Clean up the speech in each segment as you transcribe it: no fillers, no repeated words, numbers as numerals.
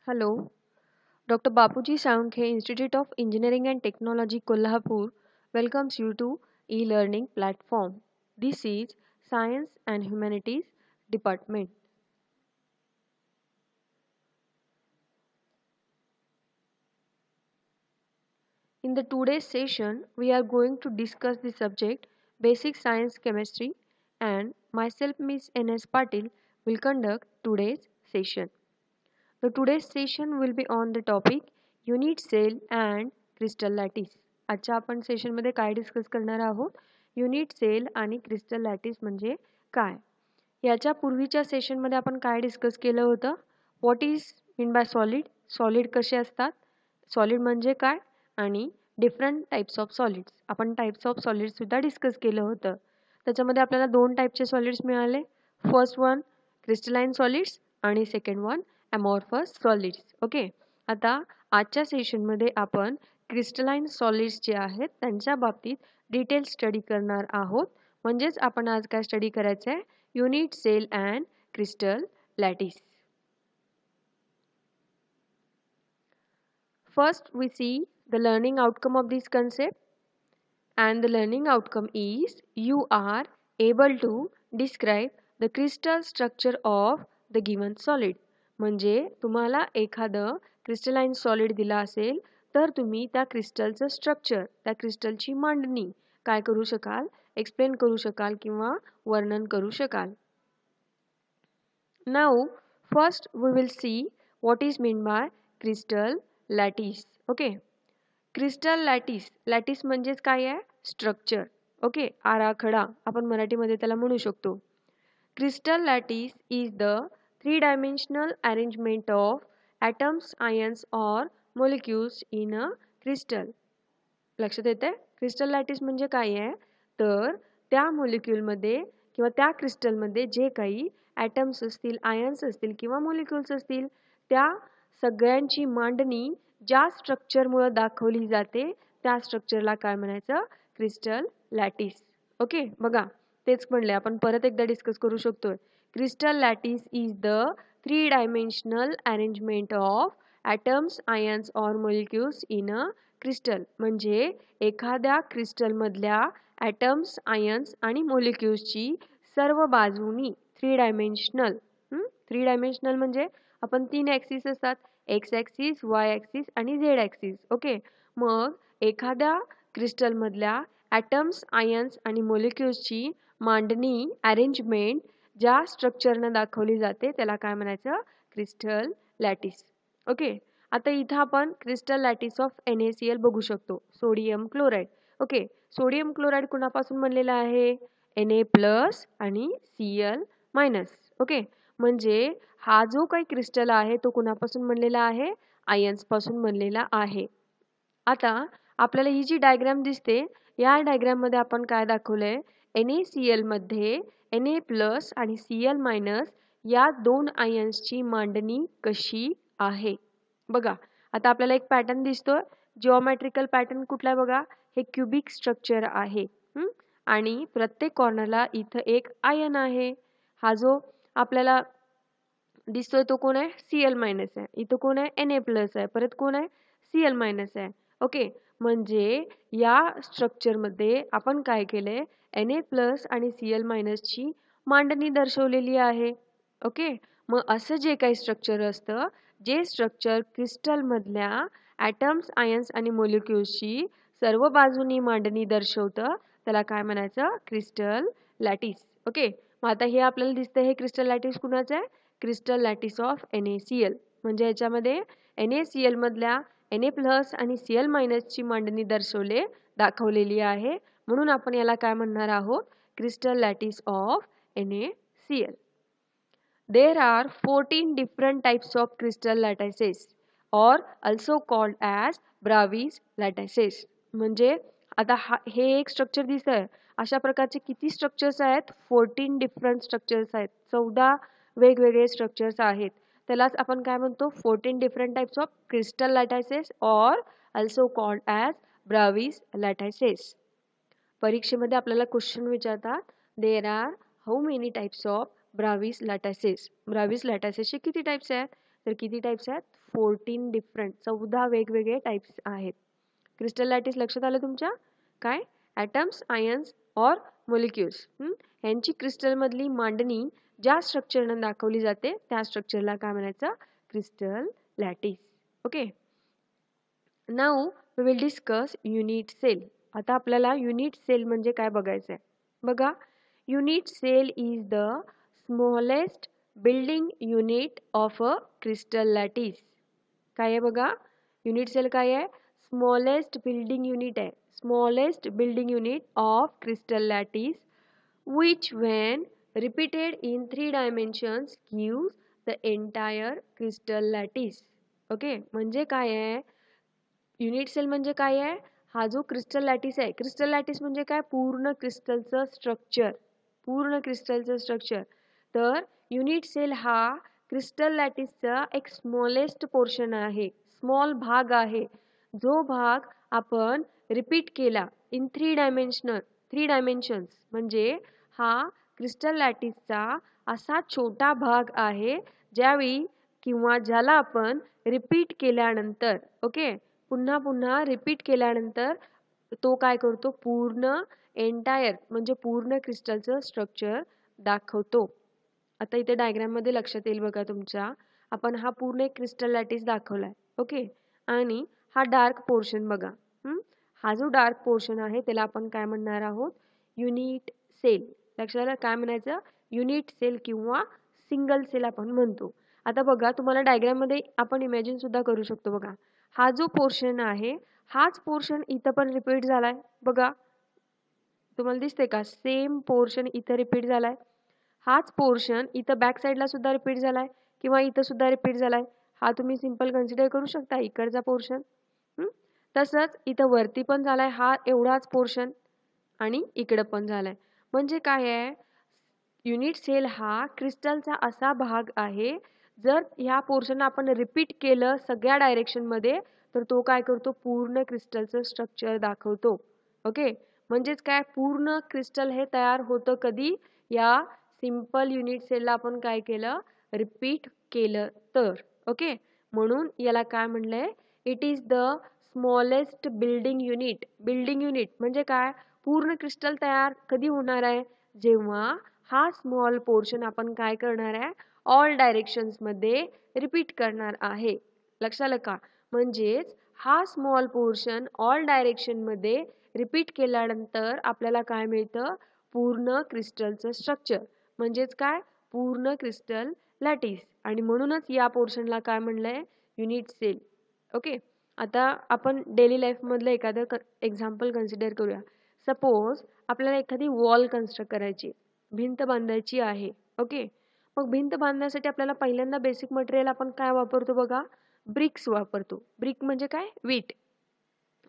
Hello, Dr. Bapuji Sankhe, Institute of Engineering and Technology, Kolhapur, welcomes you to e-learning platform. This is Science and Humanities Department. In the today's session, we are going to discuss the subject Basic Science Chemistry, and myself, Miss N.S. Patil, will conduct today's session. The today's session will be on the topic Unit Cell and Crystal Lattice. आजच्या आपण सेशनमध्ये काय discuss करणार आहोत? Unit sale आणि crystal lattice म्हणजे काय? याच्या पूर्वीच्या सेशनमध्ये आपण काय डिस्कस केलं होतं? What is mean by solid? Solid कसे असतात? सॉलिड म्हणजे काय? आणि डिफरंट टाइप्स ऑफ सॉलिड्स. आपण टाइप्स ऑफ सॉलिड्स सुद्धा डिस्कस केलं होतं. त्याच्यामध्ये आपल्याला दोन टाइपचे सॉलिड्स मिळाले. फर्स्ट वन क्रिस्टलाइन सॉलिड्स आणि second one amorphous solids. Okay, आता आजच्या सेशनमध्ये आपण क्रिस्टलाइन सॉलिड्स जे आहेत त्यांच्या बाबतीत डिटेल स्टडी करणार आहोत. म्हणजेच आपण आज काय स्टडी करायचं आहे? Unit cell and crystal lattice. First, we see the learning outcome of this concept, and the learning outcome is you are able to describe the crystal structure of the given solid. म्हणजे तुम्हाला एखादं crystalline solid दिला असेल तर तुम्ही त्या क्रिस्टलचं structure, त्या क्रिस्टलची मांडणी काय करू शकाल? एक्सप्लेन करू शकाल किंवा वर्णन करू शकाल. Now, first we will see what is meant by crystal lattice. Okay, crystal lattice. Lattice म्हणजेच काय आहे? स्ट्रक्चर. ओके, आराखडा आपण मराठीमध्ये त्याला म्हणू शकतो. Crystal lattice is the 3-dimensional arrangement of atoms, ions or molecules in a crystal. लक्षात येते? क्रिस्टल लॅटिस म्हणजे काय आहे? तर त्या मोलिक्यूलमध्ये किंवा त्या क्रिस्टलमध्ये जे काही ॲटम्स असतील, आयन्स असतील किंवा मोलिक्युल्स असतील त्या सगळ्यांची मांडणी ज्या स्ट्रक्चरमुळे दाखवली जाते त्या स्ट्रक्चरला काय म्हणायचं? Crystal lattice. ओके, बघा तेच म्हणले आपण परत एकदा डिस्कस करू शकतोय. Crystal lattice is the 3-dimensional arrangement of atoms, ions or molecules in a crystal. म्हणजे एखाद्या क्रिस्टलमधल्या ॲटम्स, आयन्स आणि मोलिक्युल्सची सर्व बाजूनी 3-dimensional. 3-dimensional म्हणजे आपण 3 ॲक्सिस असतात, एक्स ॲक्सिस, वाय ॲक्सिस आणि झेड ॲक्सिस. ओके, मग एखाद्या क्रिस्टलमधल्या ॲटम्स, आयन्स आणि मोलिक्युल्सची मांडणी, अरेंजमेंट ज्या स्ट्रक्चरनं दाखवली जाते त्याला काय म्हणायचं? Crystal lattice. ओके, आता इथं आपण क्रिस्टल लॅटिस ऑफ NaCl बघू शकतो, sodium chloride. Okay, sodium chloride कुणापासून बनलेला आहे? Na+ आणि Cl-. ओके, म्हणजे हा जो काही क्रिस्टल आहे तो कुणापासून बनलेला आहे? आयन्स पासून बनलेला आहे. आता आपल्याला ही जी डायग्राम दिसते या डायग्राम मध्ये आपण काय दाखवलंय? NaCl मध्ये Na+ आणि Cl- या दोन आयन्सची मांडणी कशी आहे बघा. आता आपल्याला एक पॅटर्न दिसतोय. जिओमेट्रिकल पॅटर्न कुठला आहे बघा? हे क्यूबिक स्ट्रक्चर आहे. आणि प्रत्येक कॉर्नरला इथं एक आयन आहे. हा जो आपल्याला दिसतोय तो कोण आहे? Cl- आहे. इथं कोण आहे? Na+ आहे. परत कोण आहे? Cl- आहे. ओके, म्हणजे या स्ट्रक्चरमध्ये आपण काय केलंय? Na+ आणि Cl- ची मांडणी दर्शवलेली आहे. ओके, मग असं जे काही स्ट्रक्चर असतं, जे स्ट्रक्चर क्रिस्टलमधल्या ॲटम्स, आयन्स आणि मोलिक्युल्सची सर्व बाजूनी मांडणी दर्शवतं त्याला काय म्हणायचं? Crystal lattice. ओके, मग आता हे आपल्याला दिसतं हे क्रिस्टल लॅटिस कुणाचं आहे? Crystal lattice of NaCl. म्हणजे याच्यामध्ये NaCl मधल्या Na+ आणि Cl- ची मांडणी दाखवलेली आहे. म्हणून आपण याला काय म्हणणार आहोत? Crystal lattice of NaCl. There are 14 different types of crystal lattices or also called as Bravais lattices. म्हणजे आता हे एक स्ट्रक्चर दिसतंय. अशा प्रकारचे किती स्ट्रक्चर्स आहेत? 14 डिफरंट स्ट्रक्चर्स आहेत. 14 वेगवेगळे स्ट्रक्चर्स आहेत. त्यालाच आपण काय म्हणतो? 14 different types of crystal lattices are also called as Bravais lattices. परीक्षेमध्ये आपल्याला क्वेश्चन विचारतात, there are how many types of Bravais lattices. Bravais लॅटिसेसचे किती टाइप्स आहेत? तर किती टाईप्स आहेत? 14 डिफरंट, 14 वेगवेगळे टाईप्स आहेत. क्रिस्टल लॅटिस लक्षात आलं तुमच्या? काय? ॲटम्स, आयन्स और मोलिक्युल्स यांची क्रिस्टलमधली मांडणी ज्या स्ट्रक्चरनं दाखवली जाते त्या स्ट्रक्चरला काय म्हणायचं? Crystal lattice. Okay. Now we will discuss unit cell. आता आपल्याला युनिट सेल म्हणजे काय बघायचं आहे. बघा, unit cell is the smallest building unit of a crystal lattice. काय आहे बघा, युनिट सेल काय आहे? स्मॉलेस्ट बिल्डिंग युनिट आहे. Smallest building unit of crystal lattice which when repeated in 3 dimensions gives the entire crystal lattice. Okay, म्हणजे काय आहे? Unit cell म्हणजे काय आहे? हा जो क्रिस्टल लॅटिस आहे, क्रिस्टल लॅटिस म्हणजे काय? पूर्ण क्रिस्टलचं स्ट्रक्चर, पूर्ण क्रिस्टलचं स्ट्रक्चर. तर युनिट सेल हा क्रिस्टल लॅटिसचा एक स्मॉलेस्ट पोर्शन आहे, स्मॉल भाग आहे, जो भाग आपण रिपीट केला इन 3 डायमेन्शन्स. म्हणजे हा क्रिस्टल लॅटिसचा असा छोटा भाग आहे ज्यावेळी किंवा ज्याला आपण रिपीट केल्यानंतर, ओके, पुन्हा पुन्हा रिपीट केल्यानंतर तो काय करतो? पूर्ण एंटायर म्हणजे पूर्ण क्रिस्टलचं स्ट्रक्चर दाखवतो. आता इथे डायग्राममध्ये लक्षात येईल बघा तुमच्या, आपण हा पूर्ण एक क्रिस्टल लॅटिस दाखवलाय. ओके, आणि हा डार्क पोर्शन बघा. हा जो डार्क पोर्शन आहे त्याला आपण काय म्हणणार आहोत? Unit cell. लक्षात आलं? काय म्हणायचं? युनिट सेल किंवा सिंगल सेल आपण म्हणतो. आता बघा, तुम्हाला डायग्राममध्ये आपण इमॅजिन सुद्धा करू शकतो. बघा, हा जो पोर्शन आहे हाच पोर्शन इथं पण रिपीट झालाय. बघा, तुम्हाला दिसते का? सेम पोर्शन इथं रिपीट झालाय. हाच पोर्शन इथं बॅक साईडला सुद्धा रिपीट झालाय किंवा इथं सुद्धा रिपीट झालाय. हा तुम्ही सिंपल कन्सिडर करू शकता इकडचा पोर्शन. तसंच इथं वरती पण झालाय हा एवढाच पोर्शन आणि इकडं पण झालाय. म्हणजे काय आहे? युनिट सेल हा क्रिस्टलचा असा भाग आहे, जर ह्या पोर्शन आपण रिपीट केलं सगळ्या डायरेक्शनमध्ये तर तो काय करतो? पूर्ण क्रिस्टलचं स्ट्रक्चर दाखवतो. ओके, म्हणजेच काय? पूर्ण क्रिस्टल हे तयार होतं कधी? या सिंपल युनिट सेलला आपण काय केलं? रिपीट केलं तर. ओके, म्हणून याला काय म्हणलंय? It is the smallest building unit. Building unit म्हणजे काय? पूर्ण क्रिस्टल तयार कधी होणार आहे? जेव्हा हा स्मॉल पोर्शन आपण काय करणार आहे? ऑल डायरेक्शन्समध्ये रिपीट करणार आहे. लक्षात आलं का? म्हणजेच हा स्मॉल पोर्शन ऑल डायरेक्शनमध्ये रिपीट केल्यानंतर आपल्याला काय मिळतं? पूर्ण क्रिस्टलचं स्ट्रक्चर. म्हणजेच काय? पूर्ण क्रिस्टल लॅटिस. आणि म्हणूनच या पोर्शनला काय म्हणलंय? Unit sale. ओके, आता आपण डेली लाईफमधलं एखादं एक्झाम्पल कन्सिडर करूया. सपोज आपल्याला एखादी वॉल कन्स्ट्रक्ट करायची, भिंत बांधायची आहे. ओके, मग भिंत बांधण्यासाठी आपल्याला पहिल्यांदा बेसिक मटेरियल आपण काय वापरतो बघा? ब्रिक्स वापरतो. ब्रिक म्हणजे काय? वीट.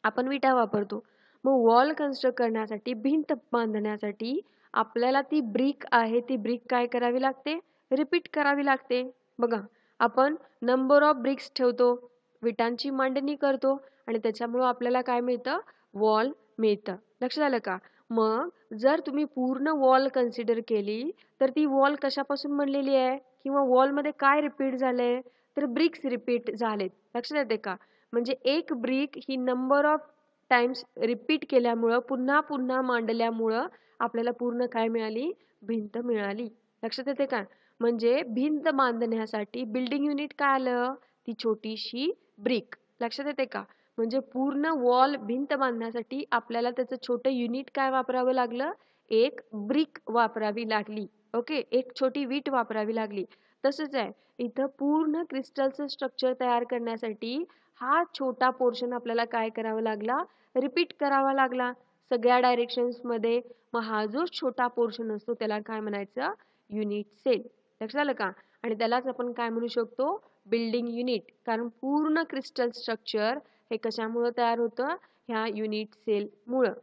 आपण विटा वापरतो. मग वॉल कन्स्ट्रक्ट करण्यासाठी, भिंत बांधण्यासाठी आपल्याला ती ब्रिक आहे ती ब्रिक काय करावी लागते? रिपीट करावी लागते. बघा, आपण नंबर ऑफ ब्रिक्स ठेवतो, विटांची मांडणी करतो आणि त्याच्यामुळं आपल्याला काय मिळतं? वॉल मिळतं. लक्षात आलं का? मग जर तुम्ही पूर्ण वॉल कन्सिडर केली तर ती वॉल कशापासून बनलेली आहे किंवा वॉलमध्ये काय रिपीट झालंय? तर ब्रिक्स रिपीट झालेत. लक्षात येते का? म्हणजे एक brick he number of times repeat केल्यामुळं, पुन्हा पुन्हा मांडल्यामुळं आपल्याला पूर्ण काय मिळाली? भिंत मिळाली. लक्षात येते का? म्हणजे भिंत बांधण्यासाठी बिल्डिंग युनिट काय आलं? ती छोटीशी ब्रिक. लक्षात येते का? म्हणजे पूर्ण वॉल भिंत बांधण्यासाठी आपल्याला त्याचं छोटं युनिट काय वापरावं लागलं? एक ब्रिक वापरावी लागली. ओके, एक छोटी वीट वापरावी लागली. तसंच आहे इथं पूर्ण क्रिस्टलचं स्ट्रक्चर तयार करण्यासाठी हा छोटा पोर्शन आपल्याला काय करावा लागला? रिपीट करावा लागला सगळ्या डायरेक्शन्समध्ये. मग हा जो छोटा पोर्शन असतो त्याला काय म्हणायचं? Unit cell. लक्षात आलं का? आणि त्यालाच आपण काय म्हणू शकतो? Building unit. कारण पूर्ण क्रिस्टल स्ट्रक्चर हे कशामुळं तयार होतं? ह्या युनिट सेलमुळं.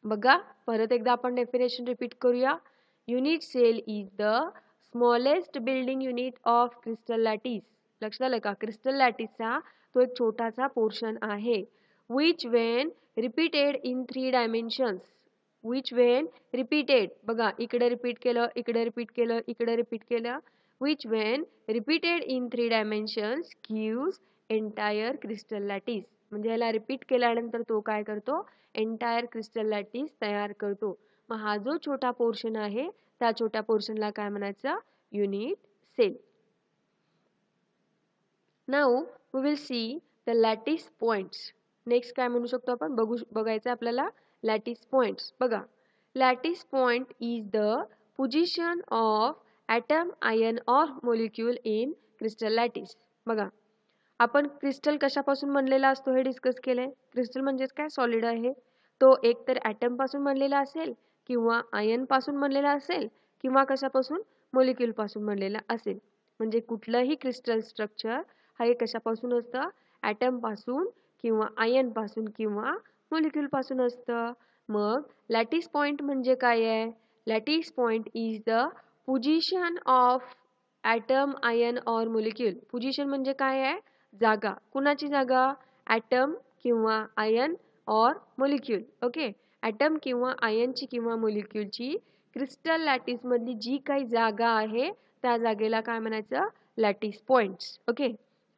बघा, परत एकदा आपण डेफिनेशन रिपीट करूया. Unit cell is the smallest building unit of crystal lattice. लक्षात आलं का? क्रिस्टल लॅटिसचा तो एक छोटासा पोर्शन आहे. Which when repeated in 3 dimensions. Which when repeated. बघा, इकडे रिपीट केलं, इकडे रिपीट केलं, इकडे रिपीट केलं. which when repeated in 3 dimensions gives entire crystal lattice. म्हणजे याला रिपीट केल्यानंतर तो काय करतो, एंटायर क्रिस्टल लॅटिस तयार करतो. मग हा जो छोटा पोर्शन आहे त्या छोट्या पोर्शनला काय म्हणायचं, unit cell. Now we will see the lattice points. Next काय म्हणू शकतो आपण, बघायचं आपल्याला लॅटिस पॉइंट्स. बघा, lattice point is the position of atom, ion or molecule in crystal lattice. बघा, आपण क्रिस्टल कशापासून बनलेला असतो हे डिस्कस केलंय. क्रिस्टल म्हणजेच काय, सॉलिड आहे. तो एक तर ॲटम पासून बनलेला असेल किंवा आयन पासून बनलेला असेल किंवा कशापासून, मॉलिक्यूल पासून बनलेला असेल. म्हणजे कुठलंही क्रिस्टल स्ट्रक्चर हा एक कशापासून असतं, ॲटम पासून किंवा आयन पासून किंवा मॉलिक्यूल पासून असतं. मग लॅटिस पॉइंट म्हणजे काय आहे, lattice point is the position of atom, ion or molecule. Position म्हणजे काय आहे, जागा. कुणाची जागा, ॲटम किंवा ion or molecule. Okay, atom किंवा आयनची किंवा मॉलिक्यूलची क्रिस्टल लॅटिस मधली जी काही जागा आहे त्या जागेला काय म्हणायचं, लॅटिस पॉइंट्स. ओके,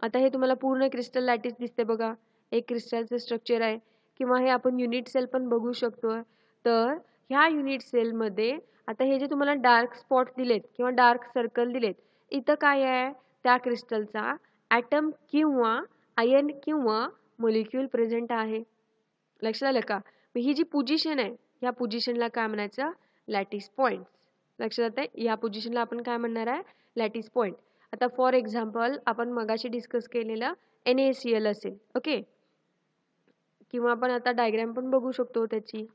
आता हे तुम्हाला पूर्ण क्रिस्टल लॅटिस दिसते बघा. एक क्रिस्टलचं स्ट्रक्चर आहे किंवा हे आपण युनिट सेल पण बघू शकतो. तर ह्या युनिट सेलमध्ये आता हे जे तुम्हाला डार्क स्पॉट दिलेत किंवा डार्क सर्कल दिलेत, इथं काय आहे, त्या क्रिस्टलचा ॲटम किंवा आयन किंवा मॉलिक्यूल प्रेझेंट आहे. लक्षात आलं का. ही जी पोझिशन आहे ह्या पोझिशनला काय म्हणायचं, लॅटिस पॉइंट. लक्षात आहे, या पोझिशनला आपण काय म्हणणार आहे, लॅटिस पॉइंट. आता फॉर एक्झाम्पल आपण मगाशी डिस्कस केलेलं NaCl असेल. ओके, किंवा आपण आता डायग्राम पण बघू शकतो त्याची.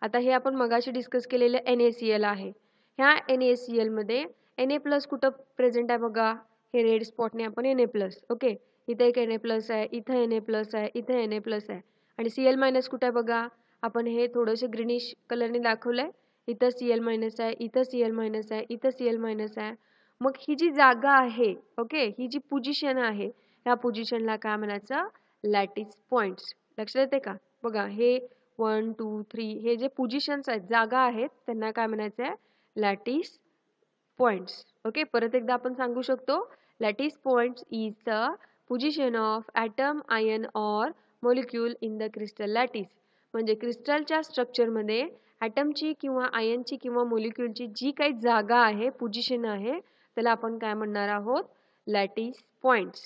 आता हे आपण मगाशी डिस्कस केलेलं NaCl आहे. ह्या NaCl मध्ये Na+ कुठं प्रेझेंट आहे बघा, हे रेड स्पॉटने आपण Na+. ओके, इथे एक Na+ आहे, इथं Na+ आहे, इथं Na+ आहे. आणि Cl- कुठं आहे बघा, आपण हे थोडंसं ग्रीनिश कलरने दाखवलंय. इथं Cl- आहे, इथं Cl- आहे, इथं Cl- आहे. मग ही जी जागा आहे, ओके, ही जी पोझिशन आहे ह्या पोझिशनला काय म्हणायचं, लॅटिस पॉइंट्स. लक्षात येते का. बघा, हे 1 2 3 हे जे पोझिशन्स आहेत, जागा आहेत, त्यांना काय म्हणायचं आहे, लॅटिस पॉइंट्स. ओके, परत एकदा आपण सांगू शकतो, lattice points is the position of atom, ion or molecule in the crystal lattice. म्हणजे क्रिस्टलच्या स्ट्रक्चरमध्ये ॲटमची किंवा आयनची किंवा मॉलिक्यूलची जी काही जागा आहे, पोझिशन आहे, त्याला आपण काय म्हणणार आहोत, लॅटिस पॉइंट्स.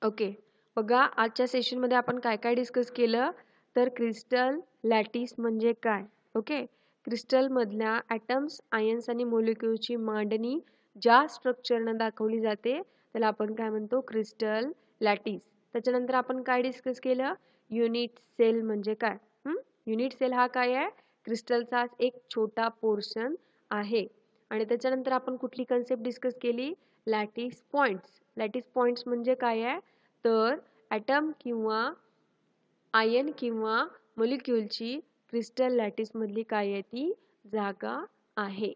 ओके, बघा आजच्या सेशनमध्ये आपण काय काय डिस्कस केलं, तर क्रिस्टल लॅटिस म्हणजे काय. ओके, क्रिस्टल मधल्या ॲटम्स, आयन्स आणि मॉलिक्यूलची मांडणी ज्या स्ट्रक्चरनं दाखवली जाते त्याला आपण काय म्हणतो, क्रिस्टल लॅटिस. त्याच्यानंतर आपण काय डिस्कस केलं, युनिट सेल म्हणजे काय. युनिट सेल हा काय आहे, क्रिस्टलचा एक छोटा पोर्शन आहे. आणि त्याच्यानंतर आपण कुठली कन्सेप्ट डिस्कस केली, लॅटिस पॉइंट्स. लॅटिस पॉइंट्स म्हणजे काय आहे, तर ॲटम किंवा आयन किंवा मॉलिक्यूलची क्रिस्टल लॅटिस मधली काय आहे ती जागा आहे.